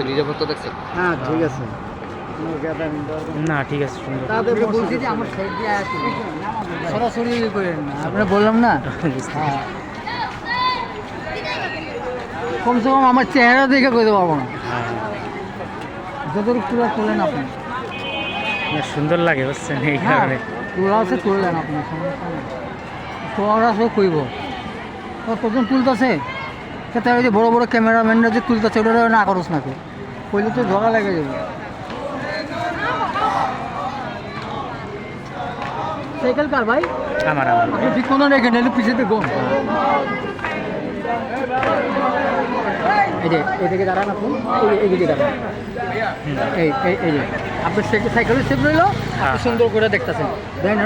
নিরাপত্তা দেখছেন? হ্যাঁ ঠিক আছে না ঠিক আছে সুন্দর। বলছি যে আমার সরাসরি করেন না আপনারা বললাম না হ্যাঁ কমসে কম আমার চেহারা দেখে করতে পারবো না হ্যাঁ যতটুকু তুলা তোলেন আপনি না, সুন্দর লাগে বুঝছেন এই হ্যাঁ কারণে। তোলা আছে তুললেন আপনি সমস্যা নেই তোরা সব কইব কজন তুলতেছে সেটা ওই যে বড় বড় ক্যামেরাম্যানরা যে তুলতেছে ওটা না করস নাকি কইলে তো ধরা লেগে যাবে সাইকেল কার ভাই আমার আপনি ঠিক কোনো রেখে নিলে পিছিয়ে দেখো এই যে এদিকে দাঁড়ান আপনি এইদিকে দাঁড়ান এই যে আপনার সাইকেলের সেফ রইল আপনি সুন্দর করে দেখতেছেন দেন